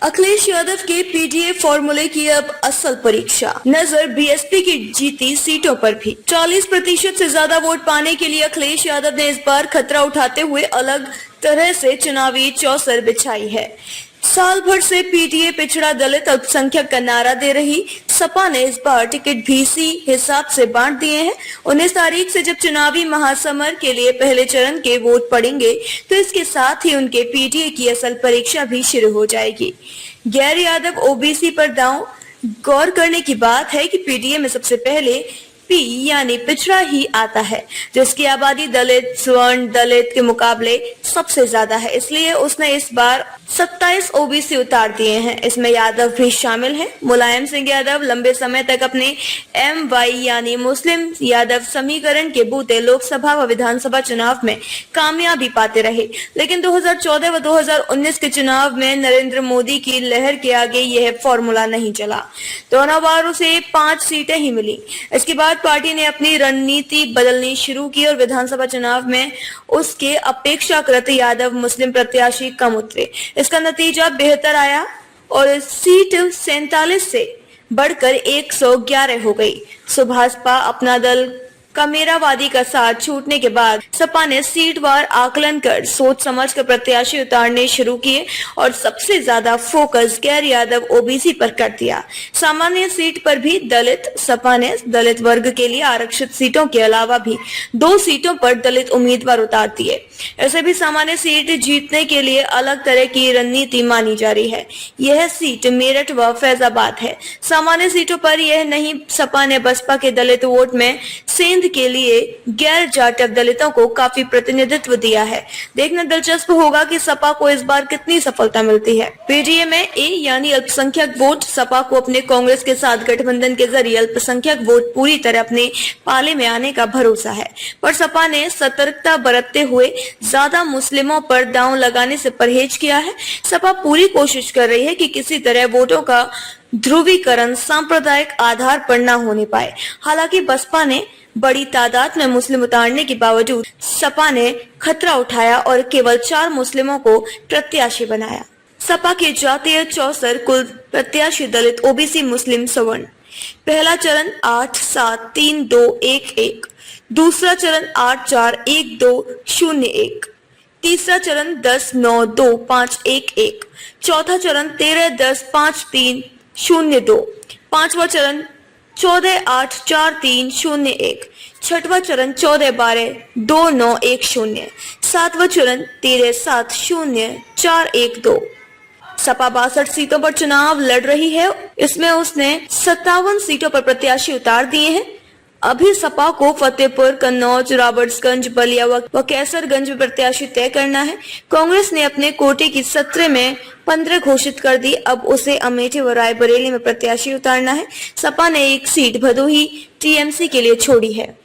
अखिलेश यादव के पीडीए फॉर्मूले की अब असल परीक्षा। नजर बीएसपी की जीती सीटों पर भी। 40% से ज्यादा वोट पाने के लिए अखिलेश यादव ने इस बार खतरा उठाते हुए अलग तरह से चुनावी चौसर बिछाई है। साल भर से पीडीए पिछड़ा दलित अल्पसंख्यक का नारा दे रही सपा ने इस बार टिकट भी इसी हिसाब से बांट दिए हैं। 19 तारीख से जब चुनावी महासमर के लिए पहले चरण के वोट पड़ेंगे तो इसके साथ ही उनके पीडीए की असल परीक्षा भी शुरू हो जाएगी। गैर यादव ओबीसी पर दांव। गौर करने की बात है कि पीडीए में सबसे पहले पी यानी पिछड़ा ही आता है, जिसकी आबादी दलित स्वर्ण दलित के मुकाबले सबसे ज्यादा है। इसलिए उसने इस बार 27 ओबीसी उतार दिए हैं। इसमें यादव भी शामिल हैं। मुलायम सिंह यादव लंबे समय तक अपने MY यानी मुस्लिम यादव समीकरण के बूते लोकसभा व विधानसभा चुनाव में कामयाबी पाते रहे, लेकिन 2014 व 2019 के चुनाव में नरेंद्र मोदी की लहर के आगे यह फॉर्मूला नहीं चला। दोनों बार उसे 5 सीटें ही मिली। इसके बाद पार्टी ने अपनी रणनीति बदलनी शुरू की और विधानसभा चुनाव में उसके अपेक्षाकृत यादव मुस्लिम प्रत्याशी कम उतरे। इसका नतीजा बेहतर आया और सीट 47 से बढ़कर 111 हो गई। भाजपा अपना दल कमेरावादी का साथ छूटने के बाद सपा ने सीटवार आकलन कर सोच समझ कर प्रत्याशी उतारने शुरू किए और सबसे ज्यादा फोकस गैर यादव ओबीसी पर कर दिया। सामान्य सीट पर भी सपा ने दलित वर्ग के लिए आरक्षित सीटों के अलावा भी 2 सीटों पर दलित उम्मीदवार उतार दिए। ऐसे भी सामान्य सीट जीतने के लिए अलग तरह की रणनीति मानी जा रही है। यह सीट मेरठ व फैजाबाद है। सामान्य सीटों पर यह नहीं, सपा ने बसपा के दलित वोट में सेंध के लिए गैर जाटव दलितों को काफी प्रतिनिधित्व दिया है। देखना दिलचस्प होगा कि सपा को इस बार कितनी सफलता मिलती है। पीडीए में ए यानी अल्पसंख्यक वोट। सपा को अपने कांग्रेस के साथ गठबंधन के जरिए अल्पसंख्यक वोट पूरी तरह अपने पाले में आने का भरोसा है, पर सपा ने सतर्कता बरतते हुए ज्यादा मुस्लिमों पर दांव लगाने से परहेज किया है। सपा पूरी कोशिश कर रही है कि किसी तरह वोटों का ध्रुवीकरण सांप्रदायिक आधार पर न होने पाए। हालांकि बसपा ने बड़ी तादाद में मुस्लिम उतारने के बावजूद सपा ने खतरा उठाया और केवल 4 मुस्लिमों को प्रत्याशी बनाया। सपा के जातीय चौसर कुल प्रत्याशी दलित ओबीसी मुस्लिम सवर्ण। पहला चरण 8-7-3-2-1-1, दूसरा चरण 8-4-1-2-0-1, तीसरा चरण 10-9-2-5-1-1, चौथा चरण 13-10-5-3-0-2, पांचवा चरण 14-8-4-3-0-1, छठवां चरण 14-12-2-9-1-0, सातवां चरण 13-7-0-4-1-2। सपा 62 सीटों पर चुनाव लड़ रही है। इसमें उसने 57 सीटों पर प्रत्याशी उतार दिए हैं। अभी सपा को फतेहपुर, कन्नौज, रॉबर्ट्सगंज, बलिया व कैसरगंज में प्रत्याशी तय करना है। कांग्रेस ने अपने कोटे की 17 में 15 घोषित कर दी। अब उसे अमेठी व रायबरेली में प्रत्याशी उतारना है। सपा ने एक सीट भदोही टीएमसी के लिए छोड़ी है।